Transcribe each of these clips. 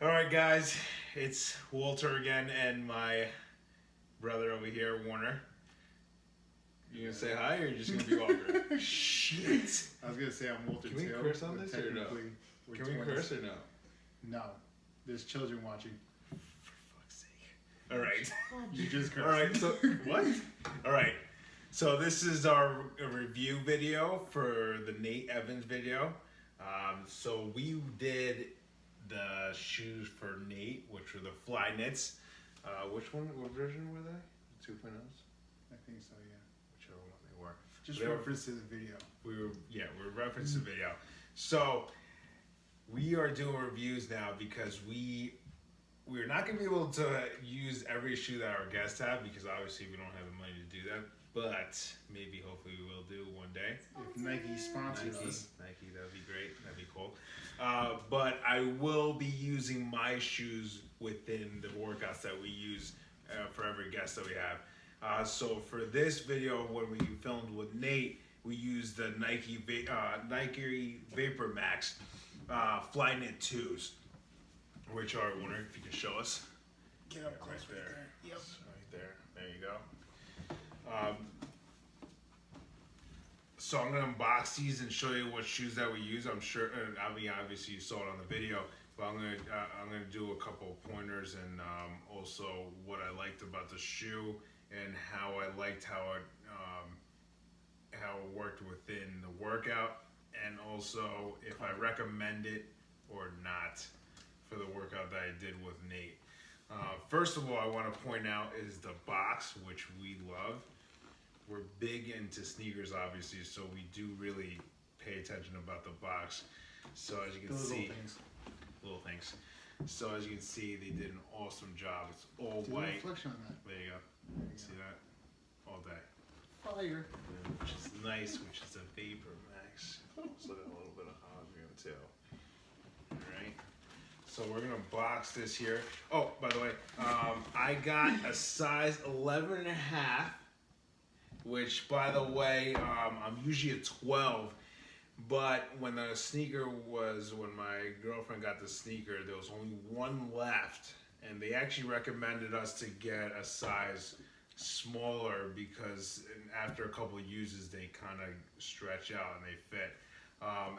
All right, guys, it's Walter again and my brother over here, Warner. You gonna say hi or you just gonna be awkward? Shit. I was gonna say I'm Walter Can we too. curse on but this or no? technically we're Can we twins. curse or no? No. There's children watching. For fuck's sake. All right. You just cursed. All right. So what? All right. So this is our review video for the Nate Evans video. So we did the shoes for Nate, which were the Fly Knits. Which one? What version were they? 2.0s? I think so, yeah. Whichever one they were. Just They were- reference to the video. We're referencing the video. So we are doing reviews now because we're not gonna be able to use every shoe that our guests have because obviously we don't have the money to do that. But maybe hopefully we will do one day. If Nike sponsors us. Nike, that would be great. That'd be cool. But I will be using my shoes within the workouts that we use for every guest that we have. So for this video, when we filmed with Nate, we used the Nike Vapormax Fly Knit 2s, which are, I wonder if you can show us. Get up Right close there. right there. Yep. Right there. There you go. So I'm gonna unbox these and show you what shoes that we use. I'm sure, I mean, obviously you saw it on the video, but I'm gonna do a couple of pointers and also what I liked about the shoe and how I liked how it worked within the workout, and also if I recommend it or not for the workout that I did with Nate. First of all, I want to point out is the box, which we love. We're big into sneakers, obviously, so we do really pay attention about the box. So as you can see, little things. So as you can see, they did an awesome job. It's all Do a white. reflection on that. There you go. See that? All day. Fire. Which is nice, which is a Vapormax. Also got a little bit of hologram too. Alright. So we're gonna box this here. Oh, by the way, I got a size 11 and a half, which by the way, I'm usually a 12, but when my girlfriend got the sneaker, there was only one left, and they actually recommended us to get a size smaller because after a couple of uses they kind of stretch out and they fit.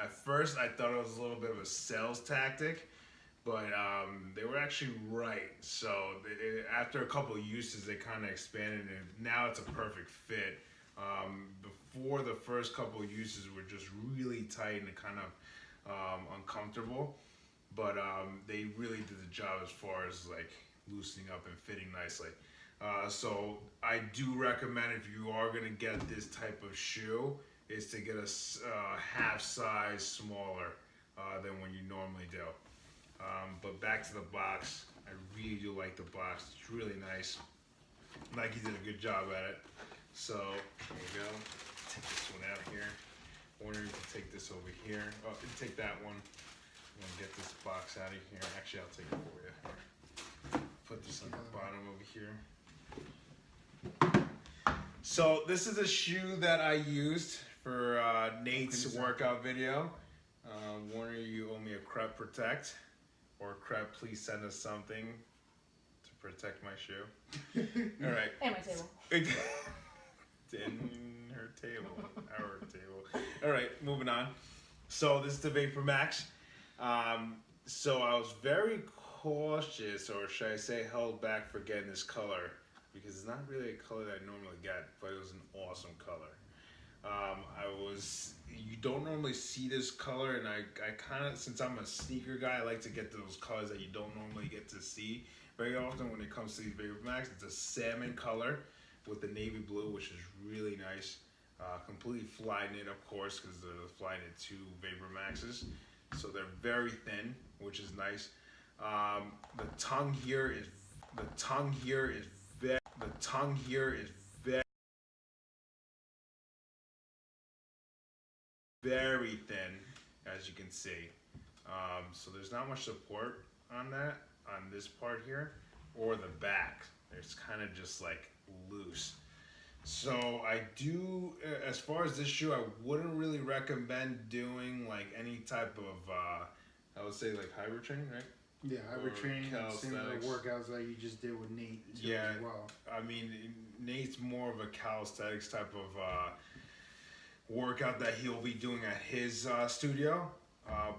At first I thought it was a little bit of a sales tactic, but they were actually right. So after a couple of uses they kind of expanded and now it's a perfect fit. Before the first couple of uses were just really tight and kind of uncomfortable, but they really did the job as far as like loosening up and fitting nicely. So I do recommend if you are going to get this type of shoe is to get a half size smaller than when you normally do. But back to the box, I really do like the box. It's really nice. Nike did a good job at it. So there you go. Take this one out here. Warner, you can take this over here. Oh, you can take that one. I'm gonna get this box out of here. Actually, I'll take it for you. Here. Put this on the bottom over here. So this is a shoe that I used for Nate's workout video. Warner, you owe me a Crep Protect, or Crep, please send us something to protect my shoe. All right. And my table. In her table, our table. All right, moving on. So this is the Vapormax. So I was very cautious, or should I say held back for getting this color, because it's not really a color that I normally get, but it was an awesome color. You don't normally see this color, and I kind of, since I'm a sneaker guy, I like to get those colors that you don't normally get to see very often when it comes to these Vapormax. It's a salmon color with the navy blue, which is really nice. Completely fly knit, of course, because they're the Fly Knit 2 Vapormaxes. So they're very thin, which is nice. The tongue here is very thin, as you can see. So there's not much support on this part here, or the back. It's kind of just like loose. So I do, as far as this shoe, I wouldn't really recommend doing like any type of, I would say like hybrid training, right? Yeah, hybrid Or training, similar calisthenics. workouts that you just did with Nate too, Yeah. as well. I mean, Nate's more of a calisthenics type of workout that he'll be doing at his studio.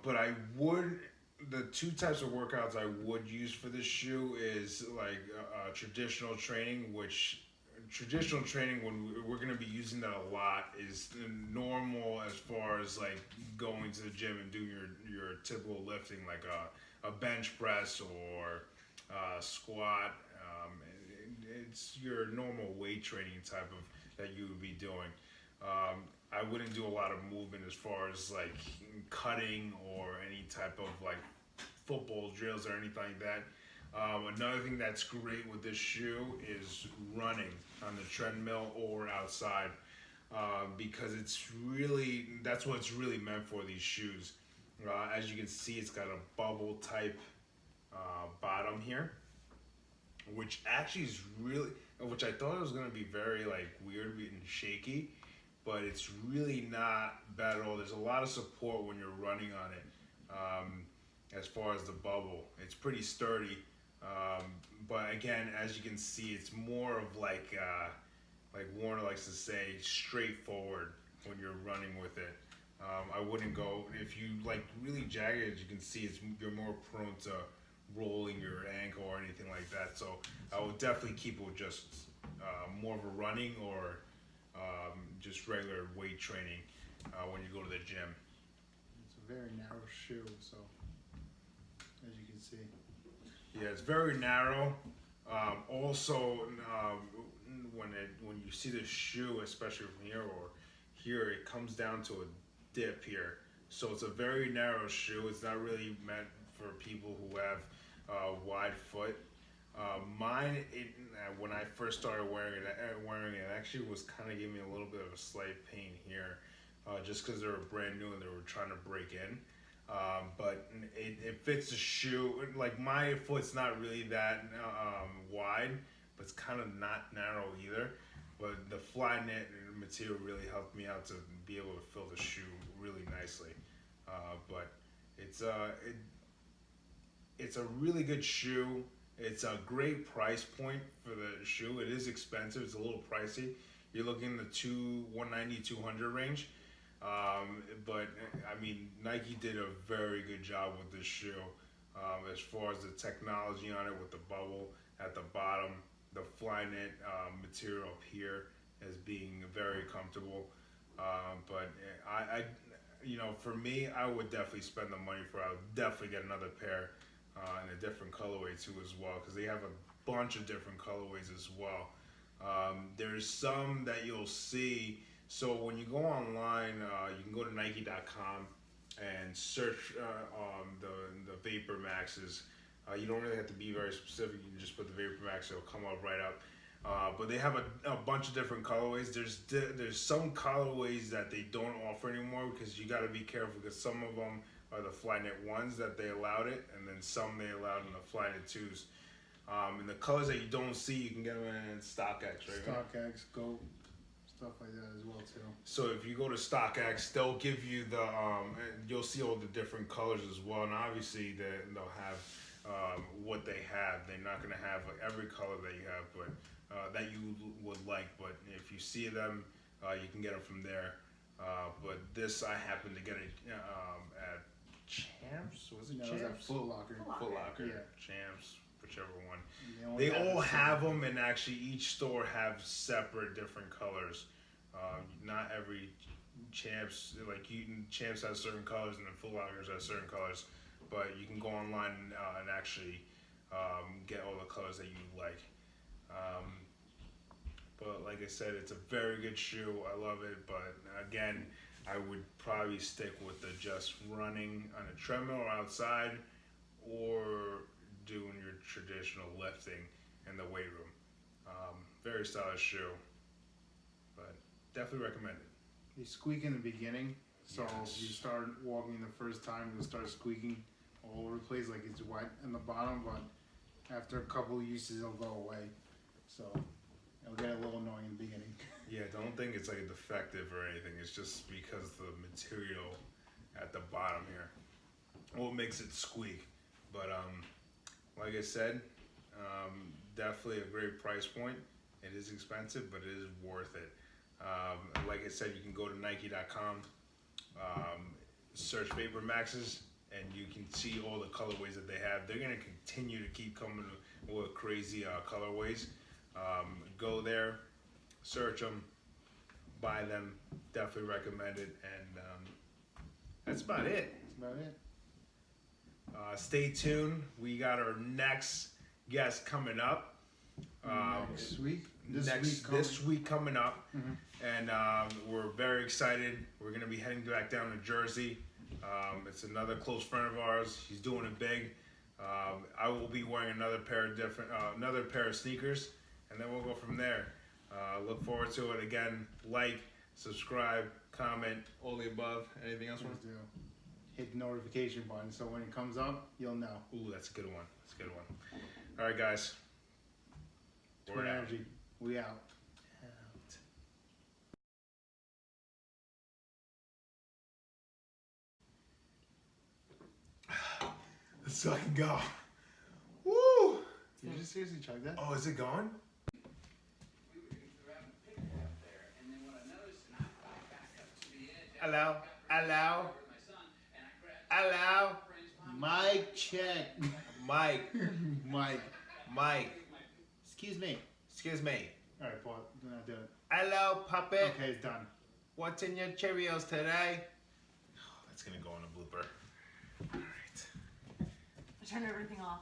But the two types of workouts I would use for this shoe is like traditional training, which traditional training when we're going to be using that a lot is normal as far as like going to the gym and doing your typical lifting like a bench press or squat. It's your normal weight training type of that you would be doing. I wouldn't do a lot of movement as far as like cutting or any type of like football drills or anything like that. Another thing that's great with this shoe is running on the treadmill or outside because that's what it's really meant for, these shoes. As you can see, it's got a bubble type bottom here, which actually is which I thought it was gonna be very like weird and shaky, but it's really not bad at all. There's a lot of support when you're running on it. As far as the bubble, it's pretty sturdy. But again, as you can see, it's more of like Warner likes to say, straightforward when you're running with it. I wouldn't go if you like really jagged. As you can see, you're more prone to rolling your ankle or anything like that. So I would definitely keep it with just more of a running or just regular weight training when you go to the gym. It's a very narrow shoe, so as you can see. Yeah, it's very narrow. Also, when you see the shoe, especially from here or here, it comes down to a dip here. So it's a very narrow shoe. It's not really meant for people who have wide foot. When I first started wearing it actually was kind of giving me a little bit of a slight pain here, just because they were brand new and they were trying to break in. But it fits the shoe. Like my foot's not really that wide, but it's kind of not narrow either. But the fly knit material really helped me out to be able to fill the shoe really nicely. But it's a really good shoe. It's a great price point for the shoe. It is expensive. It's a little pricey. You're looking in the 190, 200 range. But I mean, Nike did a very good job with this shoe as far as the technology on it with the bubble at the bottom, the fly knit material up here as being very comfortable. But for me, I would definitely spend the money for it. I would definitely get another pair in a different colorway too as well, because they have a bunch of different colorways as well. There's some that you'll see. So when you go online, you can go to Nike.com and search the Vapormaxes. You don't really have to be very specific. You can just put the Vapormax; it'll come up right up. But they have a bunch of different colorways. There's some colorways that they don't offer anymore because you got to be careful, because some of them are the Flyknit ones that they allowed it, and then some they allowed in the Flyknit 2s. And the colors that you don't see, you can get them in StockX, right? StockX, Goat, stuff like that as well too. So if you go to StockX, they'll give you you'll see all the different colors as well, and obviously they'll have what they have. They're not going to have like every color that you have, but that you would like. But if you see them, you can get them from there. But this, I happened to get it at Champs. Was it No, Champs? it was at Foot Locker. Foot Locker. Yeah. Champs, whichever one. They They only all the same have one. them, and actually each store have separate different colors. Not every Champs, Champs has certain colors, and then Foot Lockers has certain colors. But you can go online and actually get all the colors that you like. But like I said, it's a very good shoe. I love it. But again, I would probably stick with the just running on a treadmill or outside, or doing your traditional lifting in the weight room. Very stylish shoe, but definitely recommend it. They squeak in the beginning, so Yes. you start walking the first time, it'll start squeaking all over the place, like it's wet in the bottom, but after a couple of uses, it'll go away. So it'll get a little annoying in the beginning. Yeah, don't think it's like a defective or anything. It's just because the material at the bottom here, what makes it squeak. But like I said, definitely a great price point. It is expensive, but it is worth it. Like I said, you can go to Nike.com, search Vapormaxes, and you can see all the colorways that they have. They're gonna continue to keep coming with crazy colorways. Go there, search them, buy them. Definitely recommend it, and that's about it. That's about it. Stay tuned. We got our next guest coming up. Next week. This week coming up, Mhm. and we're very excited. We're gonna be heading back down to Jersey. It's another close friend of ours. He's doing it big. I will be wearing another pair of sneakers, and then we'll go from there. Look forward to it. Again, like, subscribe, comment, all the above. Anything else? Please do. Hit the notification button so when it comes up, you'll know. Ooh, that's a good one. That's a good one. All right, guys. Twin Energy. We out. Let's fucking go. Woo! Did you seriously chug that? Oh, is it gone? Hello? Hello? Hello? Mic check. Mike. Mike. Mike. Excuse me. Excuse me. Alright, Paul. Do not do it. Hello, puppet. Okay, it's done. What's in your Cheerios today? Oh, that's gonna go on a blooper. All right. I turned everything off.